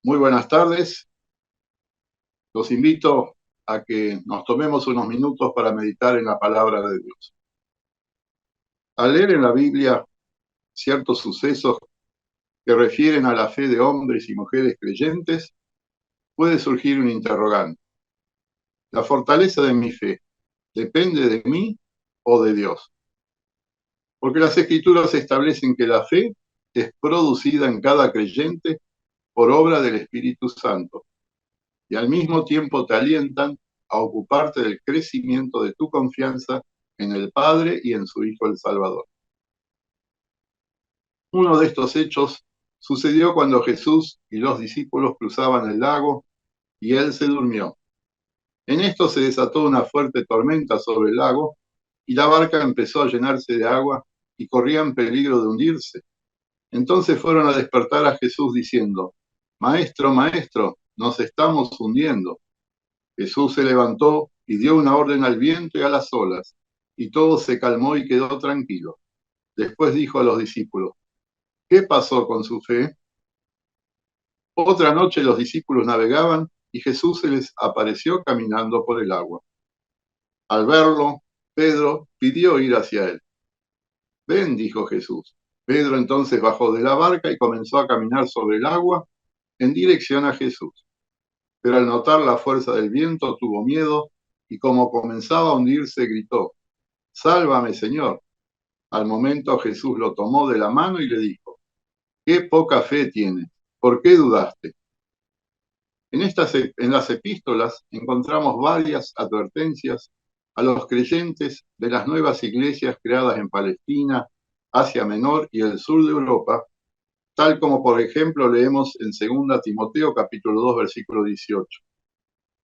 Muy buenas tardes. Los invito a que nos tomemos unos minutos para meditar en la palabra de Dios. Al leer en la Biblia ciertos sucesos que refieren a la fe de hombres y mujeres creyentes, puede surgir un interrogante. ¿La fortaleza de mi fe depende de mí o de Dios? Porque las Escrituras establecen que la fe es producida en cada creyente por obra del Espíritu Santo y al mismo tiempo te alientan a ocuparte del crecimiento de tu confianza en el Padre y en su Hijo el Salvador. Uno de estos hechos sucedió cuando Jesús y los discípulos cruzaban el lago y él se durmió. En esto se desató una fuerte tormenta sobre el lago y la barca empezó a llenarse de agua y corría en peligro de hundirse. Entonces fueron a despertar a Jesús diciendo: Maestro, maestro, nos estamos hundiendo. Jesús se levantó y dio una orden al viento y a las olas, y todo se calmó y quedó tranquilo. Después dijo a los discípulos: ¿Qué pasó con su fe? Otra noche los discípulos navegaban y Jesús se les apareció caminando por el agua. Al verlo, Pedro pidió ir hacia él. Ven, dijo Jesús. Pedro entonces bajó de la barca y comenzó a caminar sobre el agua en dirección a Jesús. Pero al notar la fuerza del viento tuvo miedo y como comenzaba a hundirse gritó: Sálvame, Señor. Al momento Jesús lo tomó de la mano y le dijo: Qué poca fe tienes, ¿por qué dudaste? En las epístolas encontramos varias advertencias a los creyentes de las nuevas iglesias creadas en Palestina, Asia Menor y el sur de Europa, tal como por ejemplo leemos en 2 Timoteo capítulo 2 versículo 18.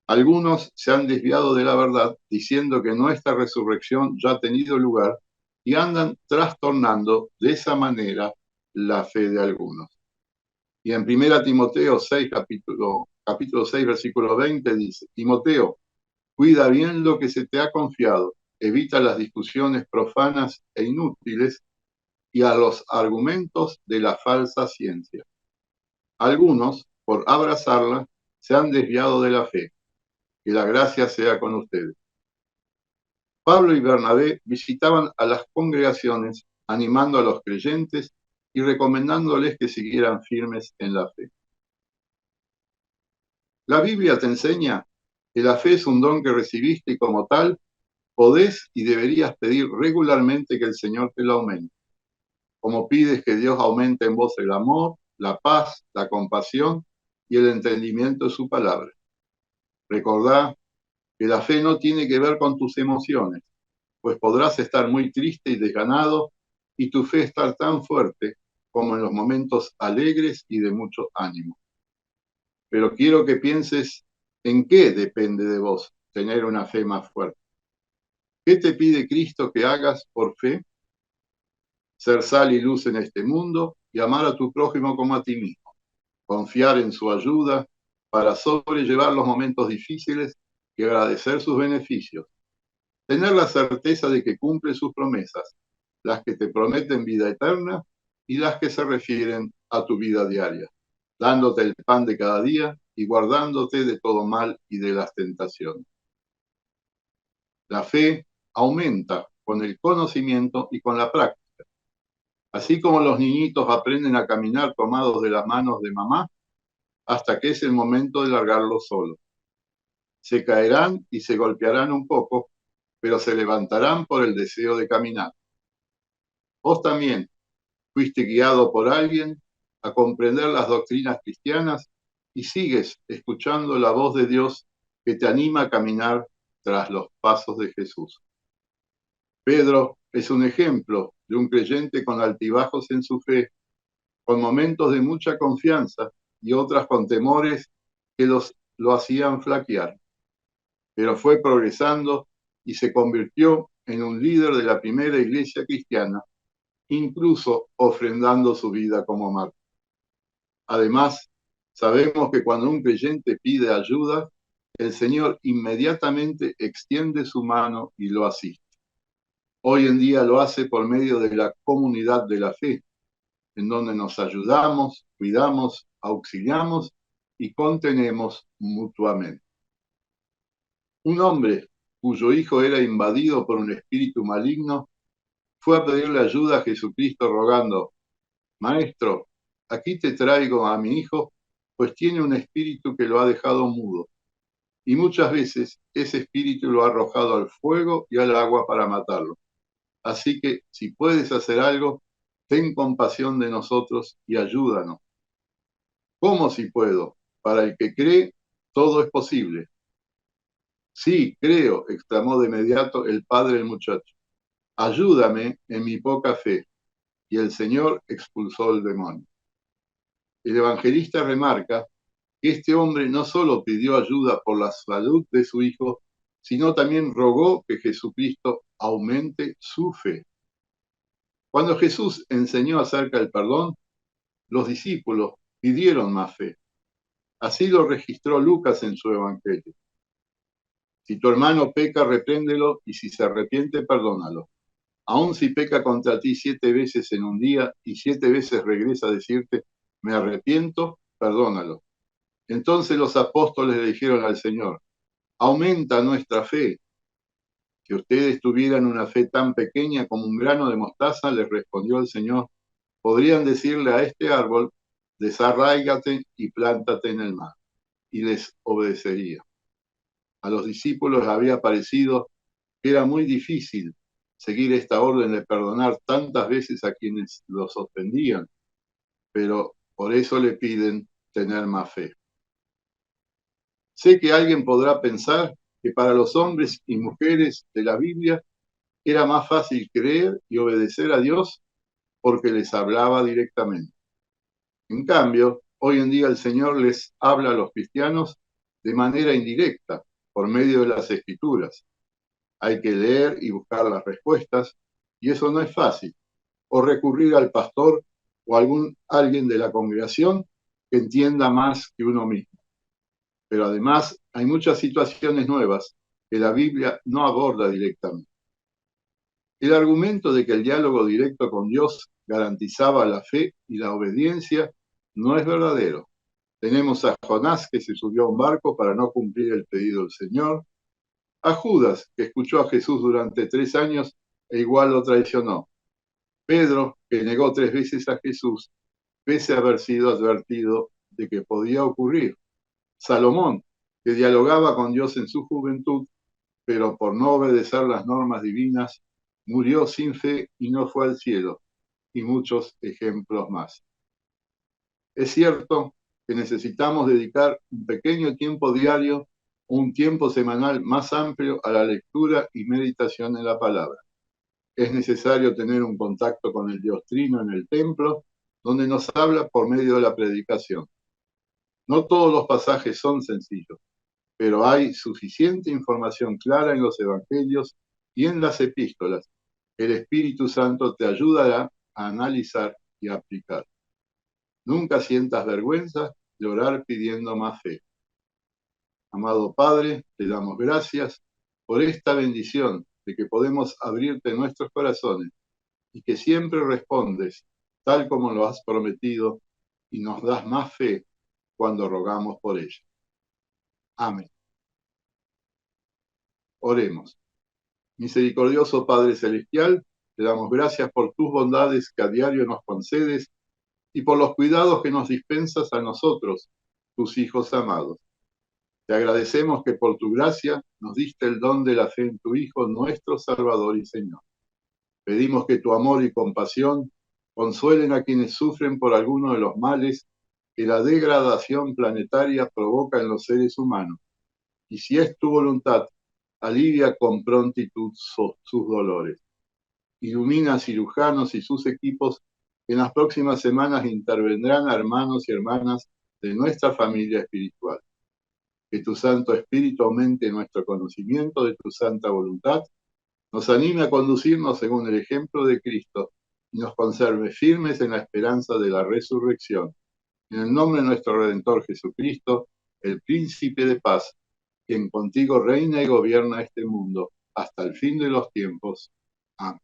Algunos se han desviado de la verdad diciendo que nuestra resurrección ya ha tenido lugar y andan trastornando de esa manera la fe de algunos. Y en 1 Timoteo 6, capítulo 6, versículo 20 dice: Timoteo, cuida bien lo que se te ha confiado, evita las discusiones profanas e inútiles y a los argumentos de la falsa ciencia. Algunos, por abrazarla, se han desviado de la fe. Que la gracia sea con ustedes. Pablo y Bernabé visitaban a las congregaciones, animando a los creyentes y recomendándoles que siguieran firmes en la fe. La Biblia te enseña que la fe es un don que recibiste y como tal podés y deberías pedir regularmente que el Señor te lo aumente. Como pides que Dios aumente en vos el amor, la paz, la compasión y el entendimiento de su palabra. Recordá que la fe no tiene que ver con tus emociones, pues podrás estar muy triste y desganado y tu fe estar tan fuerte como en los momentos alegres y de mucho ánimo. Pero quiero que pienses en qué depende de vos tener una fe más fuerte. ¿Qué te pide Cristo que hagas por fe? Ser sal y luz en este mundo y amar a tu prójimo como a ti mismo. Confiar en su ayuda para sobrellevar los momentos difíciles y agradecer sus beneficios. Tener la certeza de que cumple sus promesas, las que te prometen vida eterna y las que se refieren a tu vida diaria, dándote el pan de cada día y guardándote de todo mal y de las tentaciones. La fe aumenta con el conocimiento y con la práctica. Así como los niñitos aprenden a caminar tomados de las manos de mamá hasta que es el momento de largarlos solos. Se caerán y se golpearán un poco, pero se levantarán por el deseo de caminar. Vos también fuiste guiado por alguien a comprender las doctrinas cristianas y sigues escuchando la voz de Dios que te anima a caminar tras los pasos de Jesús. Pedro es un ejemplo de un creyente con altibajos en su fe, con momentos de mucha confianza y otras con temores que lo hacían flaquear. Pero fue progresando y se convirtió en un líder de la primera iglesia cristiana, incluso ofrendando su vida como mártir. Además, sabemos que cuando un creyente pide ayuda, el Señor inmediatamente extiende su mano y lo asiste. Hoy en día lo hace por medio de la comunidad de la fe, en donde nos ayudamos, cuidamos, auxiliamos y contenemos mutuamente. Un hombre cuyo hijo era invadido por un espíritu maligno fue a pedirle ayuda a Jesucristo rogando: Maestro, aquí te traigo a mi hijo, pues tiene un espíritu que lo ha dejado mudo. Y muchas veces ese espíritu lo ha arrojado al fuego y al agua para matarlo. Así que si puedes hacer algo, ten compasión de nosotros y ayúdanos. ¿Cómo si puedo? Para el que cree, todo es posible. Sí, creo, exclamó de inmediato el padre del muchacho. Ayúdame en mi poca fe. Y el Señor expulsó el demonio. El evangelista remarca que este hombre no solo pidió ayuda por la salud de su hijo, sino también rogó que Jesucristo aumente su fe. Cuando Jesús enseñó acerca del perdón, los discípulos pidieron más fe. Así lo registró Lucas en su evangelio. Si tu hermano peca, repréndelo, y si se arrepiente, perdónalo. Aun si peca contra ti 7 veces en un día y 7 veces regresa a decirte, me arrepiento, perdónalo. Entonces los apóstoles le dijeron al Señor, aumenta nuestra fe. Si ustedes tuvieran una fe tan pequeña como un grano de mostaza, les respondió el Señor, podrían decirle a este árbol, desarráigate y plántate en el mar, y les obedecería. A los discípulos les había parecido que era muy difícil seguir esta orden de perdonar tantas veces a quienes los ofendían, pero por eso le piden tener más fe. Sé que alguien podrá pensar que para los hombres y mujeres de la Biblia era más fácil creer y obedecer a Dios porque les hablaba directamente. En cambio, hoy en día el Señor les habla a los cristianos de manera indirecta, por medio de las Escrituras. Hay que leer y buscar las respuestas, y eso no es fácil. O recurrir al pastor o a alguien de la congregación que entienda más que uno mismo. Pero además hay muchas situaciones nuevas que la Biblia no aborda directamente. El argumento de que el diálogo directo con Dios garantizaba la fe y la obediencia no es verdadero. Tenemos a Jonás, que se subió a un barco para no cumplir el pedido del Señor, a Judas, que escuchó a Jesús durante 3 años e igual lo traicionó, Pedro, que negó 3 veces a Jesús, pese a haber sido advertido de que podía ocurrir, Salomón, que dialogaba con Dios en su juventud, pero por no obedecer las normas divinas, murió sin fe y no fue al cielo, y muchos ejemplos más. Es cierto que necesitamos dedicar un pequeño tiempo diario o un tiempo semanal más amplio a la lectura y meditación en la palabra. Es necesario tener un contacto con el Dios Trino en el templo, donde nos habla por medio de la predicación. No todos los pasajes son sencillos, pero hay suficiente información clara en los evangelios y en las epístolas. El Espíritu Santo te ayudará a analizar y a aplicar. Nunca sientas vergüenza de orar pidiendo más fe. Amado Padre, te damos gracias por esta bendición de que podemos abrirte nuestros corazones y que siempre respondes tal como lo has prometido y nos das más fe cuando rogamos por ella. Amén. Oremos. Misericordioso Padre Celestial, te damos gracias por tus bondades que a diario nos concedes y por los cuidados que nos dispensas a nosotros, tus hijos amados. Te agradecemos que por tu gracia nos diste el don de la fe en tu Hijo, nuestro Salvador y Señor. Pedimos que tu amor y compasión consuelen a quienes sufren por alguno de los males que la degradación planetaria provoca en los seres humanos. Y si es tu voluntad, alivia con prontitud sus dolores. Ilumina a cirujanos y sus equipos que en las próximas semanas intervendrán a hermanos y hermanas de nuestra familia espiritual. Que tu Santo Espíritu aumente nuestro conocimiento de tu santa voluntad, nos anime a conducirnos según el ejemplo de Cristo y nos conserve firmes en la esperanza de la resurrección. En el nombre de nuestro Redentor Jesucristo, el Príncipe de paz, quien contigo reina y gobierna este mundo hasta el fin de los tiempos. Amén.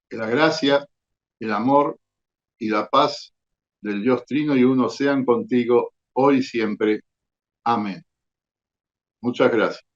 Que la gracia, el amor y la paz del Dios Trino y Uno sean contigo hoy y siempre. Amén. Muchas gracias.